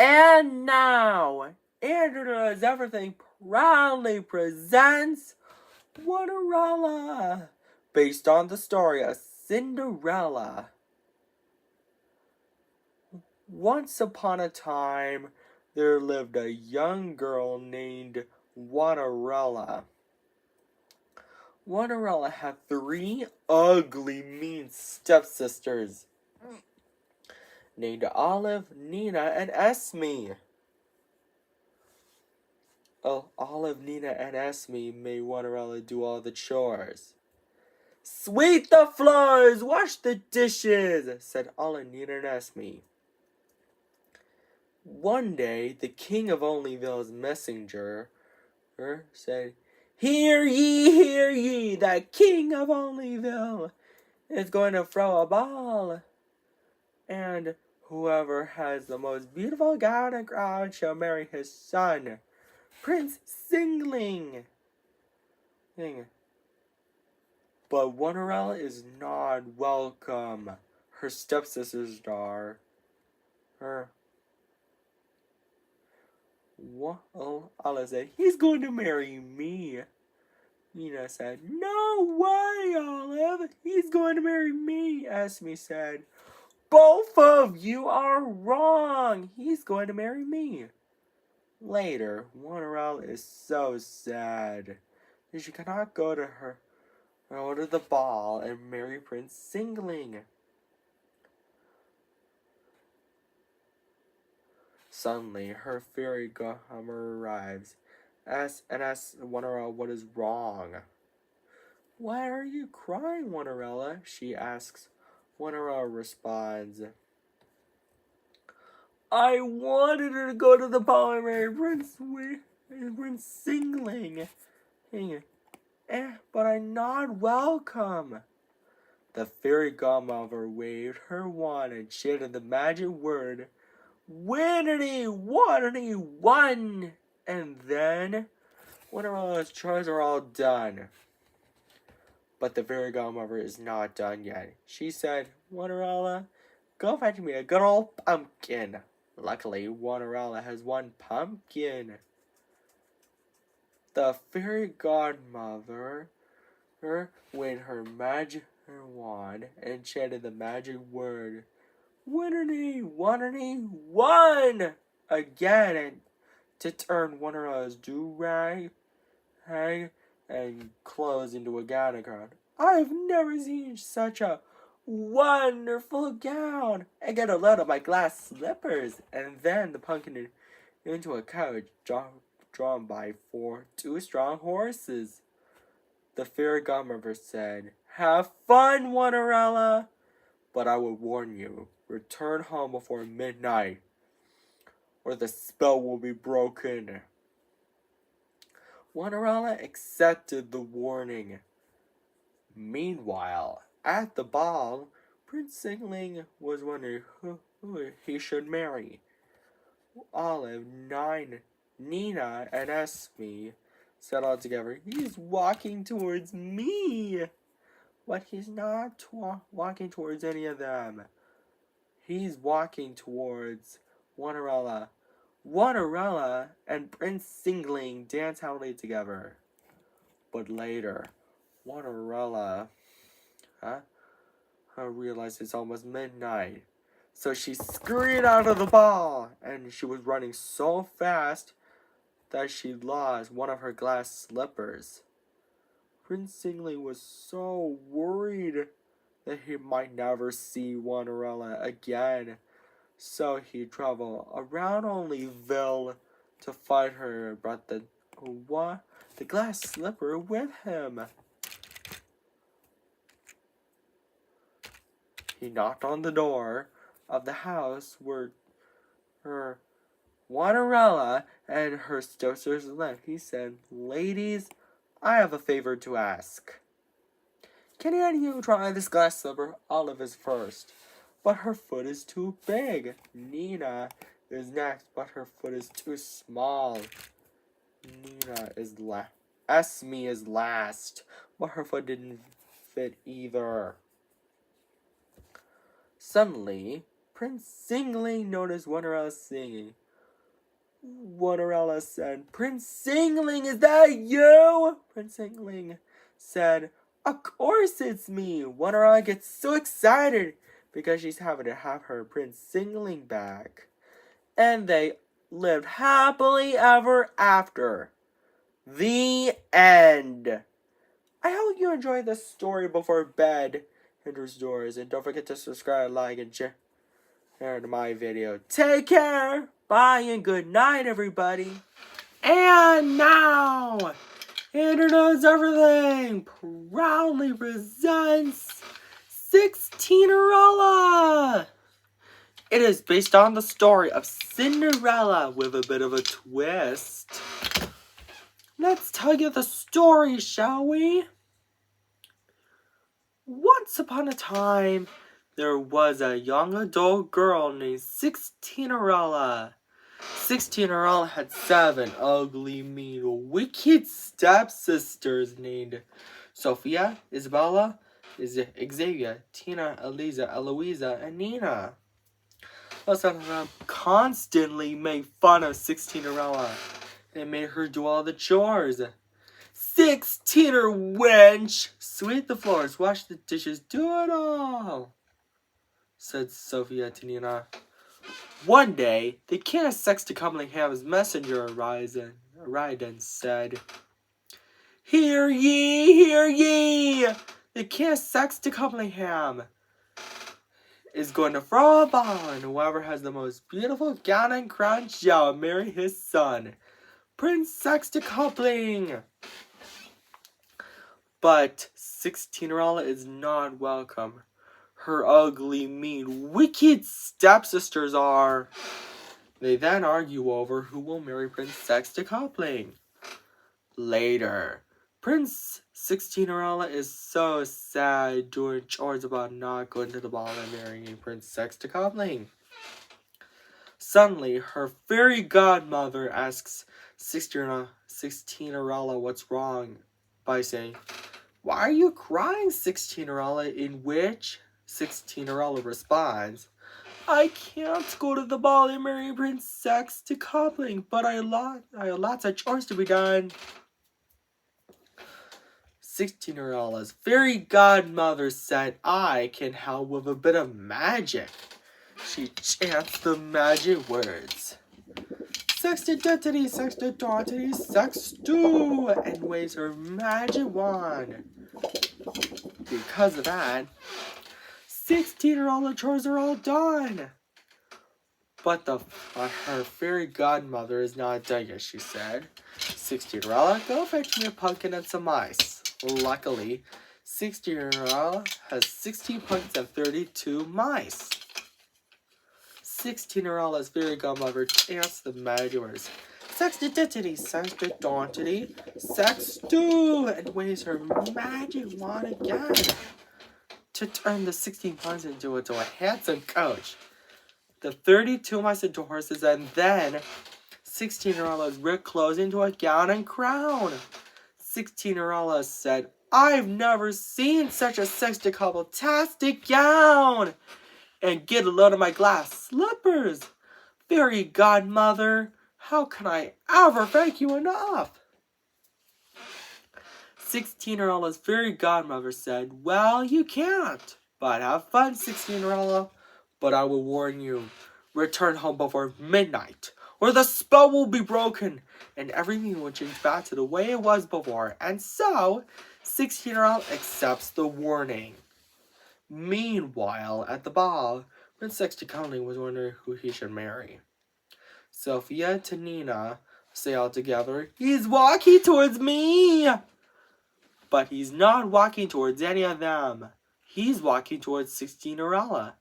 And now, Andrew Does Everything proudly presents Onerella, based on the story of Cinderella. Once upon a time, there lived a young girl named Onerella. Onerella had 3 ugly, mean stepsisters named Olive, Nina, and Esme. Olive, Nina, and Esme made Onerella do all the chores. "Sweep the floors, wash the dishes," said Olive, Nina, and Esme. One day, the king of Onlyville's messenger said, hear ye, the king of Onlyville is going to throw a ball. And whoever has the most beautiful gown and crown shall marry his son, Prince Singling. But Onerella is not welcome. Her stepsisters are. Olive said, he's going to marry me. Nina said, no way, Olive. He's going to marry me. Esme said, both of you are wrong. He's going to marry me. Later, Onerella is so sad that she cannot go to the ball and marry Prince Singling. Suddenly, her fairy godmother arrives and asks Onerella what is wrong. Why are you crying, Onerella? She asks. Onerella responds, I wanted her to go to the ball and marry Prince Singling, but I'm not welcome. The fairy godmother waved her wand and chanted the magic word, Winnity, Waterity, one! And then, Onerella's chores are all done. But the fairy godmother is not done yet. She said, Onerella, go fetch me a good old pumpkin. Luckily, Onerella has one pumpkin. The fairy godmother waved her magic wand and chanted the magic word, Winnity, Waterity, one! Again, and to turn Onerella's do-rag and clothes into a gown. I've never seen such a wonderful gown. I get a load of my glass slippers, and then the pumpkin into a carriage drawn by 2 strong horses. The fairy godmother said, have fun, Onerella, but I will warn you, return home before midnight, or the spell will be broken. Onerella accepted the warning. Meanwhile, at the ball, Prince Singling was wondering who he should marry. Olive, Nina, and Esme said all together, he's walking towards me. But he's not walking towards any of them. He's walking towards Onerella. Onerella and Prince Singling dance happily together. But later, Onerella realized it's almost midnight. So she scurried out of the ball, and she was running so fast that she lost one of her glass slippers. Prince Singling was so worried that he might never see Onerella again. So he traveled around Onlyville to find her and brought the glass slipper with him. He knocked on the door of the house where her Onerella and her stepsisters lived. He said, ladies, I have a favor to ask. Can any of you try this glass slipper? Olive is first, but her foot is too big. Nina is next, but her foot is too small. Esme is last, but her foot didn't fit either. Suddenly, Prince Singling noticed Onerella singing. Onerella said. Prince Singling, is that you? Prince Singling said, of course it's me. Onerella gets so excited because she's having to have her Prince Singling back. And they lived happily ever after. The end. I hope you enjoyed this story before bed, Andrew's Doors. And don't forget to subscribe, like, and share to my video. Take care. Bye and good night, everybody. And now, Andrew Knows Everything proudly presents Sixteennerella. It is based on the story of Cinderella with a bit of a twist. Let's tell you the story, shall we? Once upon a time, there was a young adult girl named Sixteennerella. Sixteennerella had 7 ugly, mean, wicked stepsisters named Sophia, Isabella, Xavier, Tina, Eliza, Eloisa, and Nina. Some of them constantly made fun of Sixteennerella. They made her do all the chores. 16er wench! Sweep the floors, wash the dishes, do it all! Said Sophia to Nina. One day, the king of Sextacomlingham's messenger arrived and said, Hear ye, hear ye! The king of Sextacomlingham is going to throw a ball, and whoever has the most beautiful gown and crown shall marry his son, Prince Sextacompling. But Sixteennerella is not welcome. Her ugly, mean, wicked stepsisters are. They then argue over who will marry Prince Sextacompling. Later, Prince Sixteennerella is so sad doing chores about not going to the ball and marrying Prince Sextacompling. Suddenly, her fairy godmother asks Sixteennerella what's wrong by saying, Why are you crying, Sixteennerella? In which Sixteennerella responds, I can't go to the ball and marry Prince Sextacompling, but I have lots of chores to be done. Sixteennerella's fairy godmother said, I can help with a bit of magic. She chants the magic words. Sextidentity, sextidentity, sextu, and waves her magic wand. Because of that, Sixteennerella chores are all done. But her fairy godmother is not done yet, she said. Sixteennerella, go fetch me a pumpkin and some ice. Luckily, Sixteennerella has 16 pumpkins and 32 mice. Sixteennerella's fairy godmother chants the magic words. Sextidentity, sextidentity, sextu, and waves her magic wand again to turn the 16 pumpkins into a handsome coach, the 32 mice into horses, and then Sixteennerella's ripped clothes into a gown and crown. Sixteennerella said, I've never seen such a sextacomple-tastic gown! And get a load of my glass slippers! Fairy godmother, how can I ever thank you enough? Sixteennerella's fairy godmother said, Well, you can't. But have fun, Sixteennerella. But I will warn you, return home before midnight, or the spell will be broken, and everything will change back to the way it was before. And so, Sixteennerella accepts the warning. Meanwhile, at the ball, Prince Sextacompling was wondering who he should marry. Sophia to Nina say all together, He's walking towards me! But he's not walking towards any of them. He's walking towards Sixteennerella.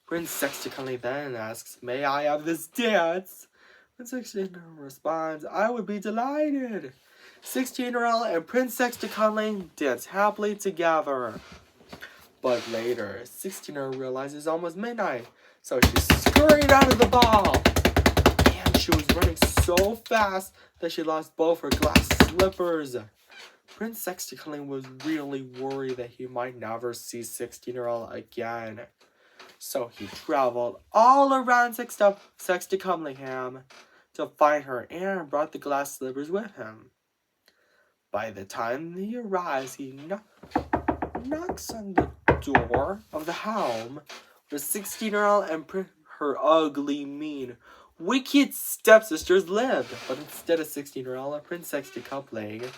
Prince Sextacompling then asks, May I have this dance? When Sixteennerella responds, I would be delighted. Sixteennerella and Prince Sextacompling dance happily together. But later, Sixteennerella realizes it's almost midnight, so she scurried out of the ball. And she was running so fast that she lost both her glass slippers. Prince Sextacompling was really worried that he might never see Sixteennerella again. So he traveled all around Sextacomlingham, to find her and brought the glass slippers with him. By the time he arrives, he knocks on the door of the home where Sixteennerella and her ugly, mean, wicked stepsisters lived. But instead of Sixteennerella, Prince Hexadecagonal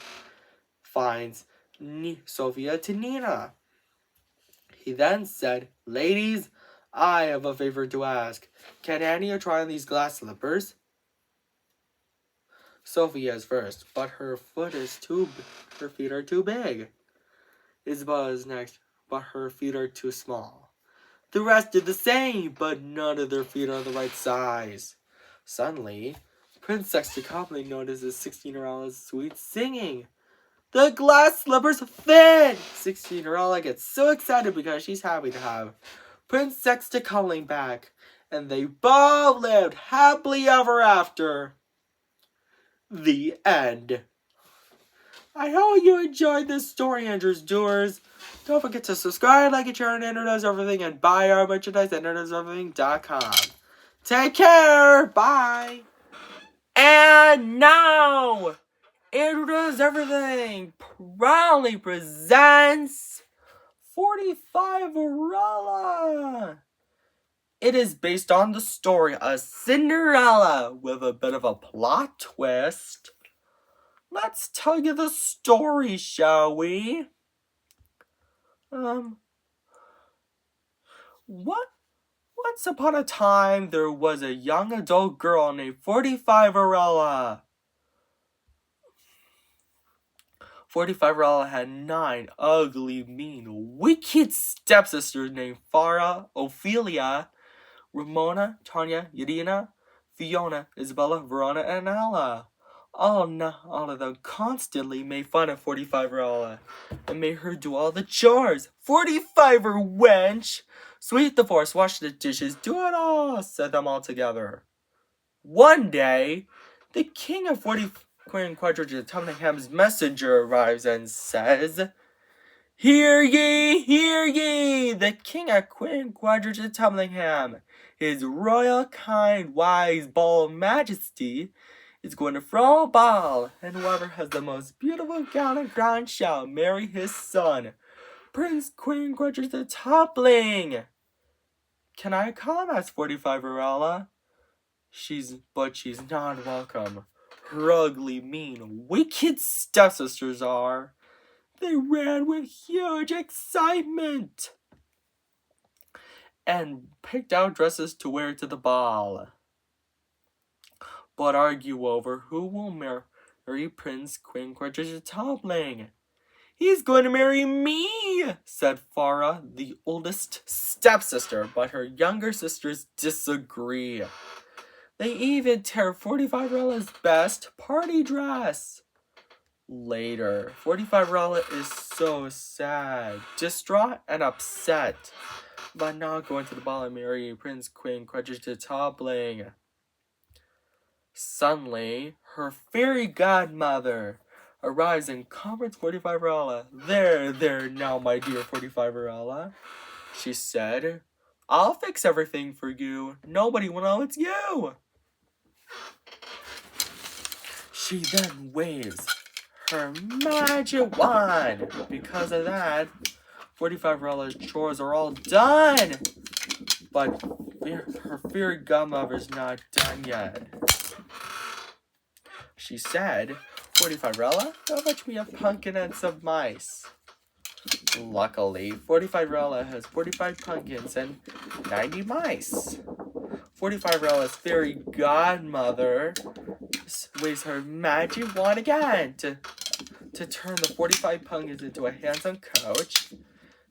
finds Sophia to Nina. He then said, "Ladies, I have a favor to ask. Can any of you try on these glass slippers?" Sophia is first, but her feet are too big. Isabella is next, but her feet are too small. The rest did the same, but none of their feet are the right size. Suddenly, Prince Hexadecagonal notices Sixteenerella's sweet singing. The glass slippers fit! Sixteennerella gets so excited because she's happy to have Prince Hexadecagonal back, and they both lived happily ever after. The end. I hope you enjoyed this story, Andrew's Doers. Don't forget to subscribe, like, and share on Andrew Knows Everything, and buy our merchandise at AndrewKnowsEverything.com. Take care! Bye! And now, Andrew Knows Everything proudly presents Fortifiverella. It is based on the story of Cinderella with a bit of a plot twist. Let's tell you the story, shall we? Once upon a time, there was a young adult girl named Fortifiverella. Fortifiverella had 9 ugly, mean, wicked stepsisters named Farah, Ophelia, Ramona, Tanya, Yadina, Fiona, Isabella, Verona, and Ella. All of them constantly made fun of Fortifiverella and made her do all the chores. 45er wench! Sweep the floors, wash the dishes, do it all, said them all together. One day, the king of Quadrigetumningham's messenger arrives and says, Hear ye, the king of Quadrigetumningham, his royal, kind, wise, bold majesty, is going to throw a ball, and whoever has the most beautiful gown and crown shall marry his son, Prince Quadrigetumning. Can I come? Asked Fortifiverella. She's not welcome. Her ugly, mean, wicked stepsisters are. They ran with huge excitement and picked out dresses to wear to the ball, but argue over who will marry Prince Quadrigetumning. He's going to marry me, said Farah, the oldest stepsister, but her younger sisters disagree. They even tear Fortifiverella's best party dress. Later, Fortifiverella is so sad, distraught, and upset about not going to the ball and marrying Prince Quadrigetumning. Suddenly, her fairy godmother arrives and comforts Fortifiverella. There now, my dear Fortifiverella, she said. I'll fix everything for you. Nobody will know it's you. She then waves her magic wand. Because of that, Fortifiverella's chores are all done. But her fairy godmother's not done yet. She said, Fortifiverella, go fetch me a pumpkin and some mice. Luckily, Fortifiverella has 45 pumpkins and 90 mice. Fortifiverella's fairy godmother waves her magic wand again to turn the 45 pumpkins into a handsome coach,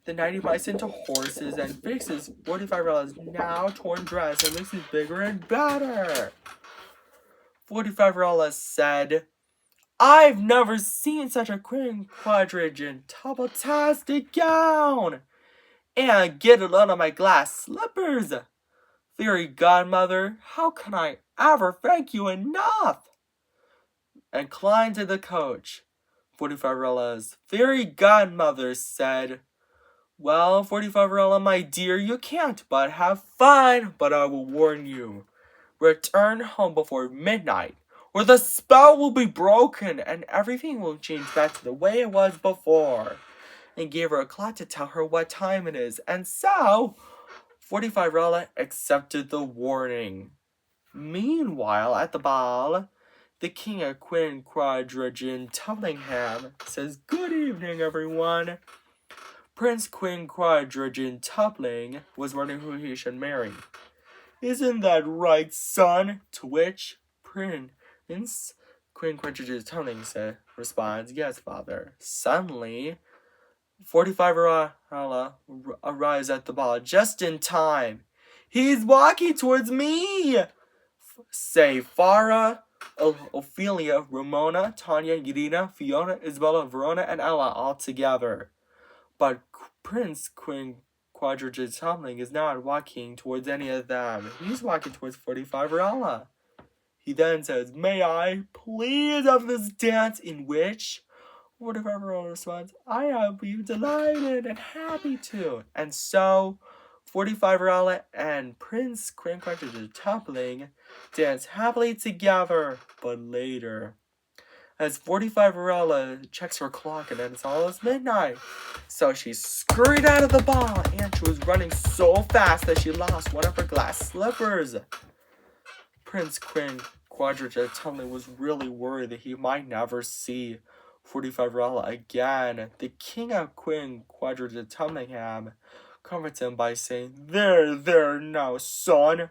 the 90 mice into horses, and fixes Fortifiverella's now torn dress and makes it bigger and better. Fortifiverella said, I've never seen such a quadrigetumtastic gown. And get it out of my glass slippers. Fairy godmother, how can I ever thank you enough? And climbed to the coach. Fortifiverella's fairy godmother said, Well, Fortifiverella, my dear, you can't but have fun, but I will warn you. return home before midnight, or the spell will be broken and everything will change back to the way it was before. And gave her a clock to tell her what time it is. And so, Fortifiverella accepted the warning. Meanwhile, at the ball, the king of Quinquadragin Tumblingham says, "Good evening, everyone." Prince Quinquadragin Tumbling was wondering who he should marry. "Isn't that right, son?" To which Prince Quinquadragin Tumbling responds, "Yes, father." Suddenly, Fortifiverella arrives at the ball just in time. "He's walking towards me!" say Farah, Ophelia, Ramona, Tanya, Irina, Fiona, Isabella, Verona, and Ella all together. But Prince Quinquadragin Tumbling is not walking towards any of them. He's walking towards Fortifiverella. He then says, "May I please have this dance?" In which Fortifiverella responds, "I will be delighted and happy to." And so, Fortifiverella and Prince Quinquadragin Tumbling dance happily together. But later, as Fortifiverella checks her clock and it's almost midnight, so she scurried out of the ball and she was running so fast that she lost one of her glass slippers. Prince Quinquadragin Tumbling was really worried that he might never see Fortifiverella again. The king of Quinquadragin Tumblingham comforts him by saying, There now, son.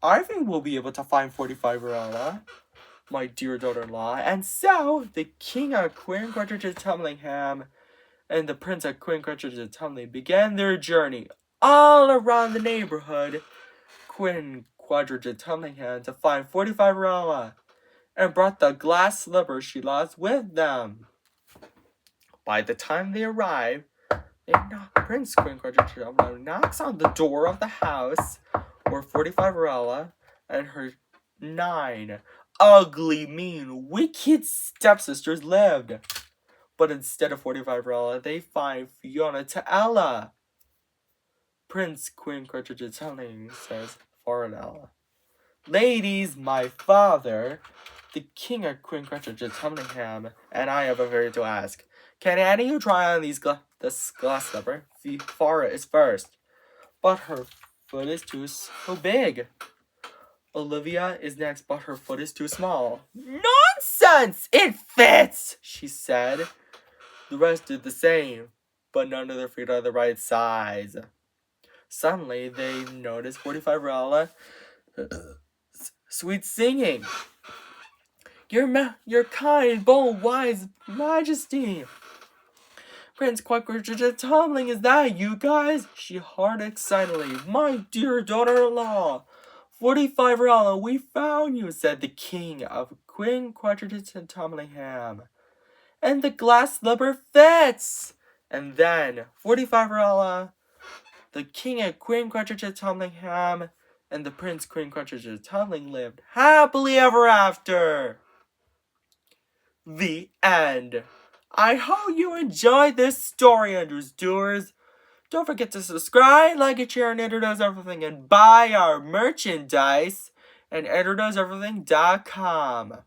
I think we'll be able to find Fortifiverella, my dear daughter-in-law." And so, the king of Quinquadragin Tumblingham and the prince of Quinquadragin Tumbling began their journey all around the neighborhood, Quinquadragin Tumblingham, to find Fortifiverella, and brought the glass slippers she lost with them. By the time they arrive, Prince Quinquadragin Tumbling knocks on the door of the house where Fortifiverella and her 9 ugly, mean, wicked stepsisters lived. But instead of Fortifiverella, they find Fiona to Ella. Prince Quinquadragin Tumbling says, "Ella, ladies, my father, the king of Quinquadragin Tumblingham, and I have a favor to ask. Can any of you try on this glass slipper? Farah is first, but her foot is too so big. Olivia is next, but her foot is too small." "Nonsense! It fits!" she said. The rest did the same, but none of their feet are the right size. Suddenly, they noticed Fortifiverella sweet singing. Your kind, bold, wise majesty." "Prince Quinquadragin Tumbling, is that you guys?" she heard excitedly. "My dear daughter-in-law, Fortifiverella, we found you," said the king of Quinquadragin Tumblingham. "And the glass slipper fits." And then Fortifiverella, the king of Quinquadragin Tumblingham, and the Prince Quinquadragin Tumbling lived happily ever after. The end. I hope you enjoyed this story, Andrew's Doers. Don't forget to subscribe, like, and share on Andrew Does Everything, and buy our merchandise at AndrewDoesEverything.com.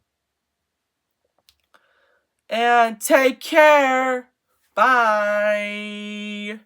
And take care. Bye.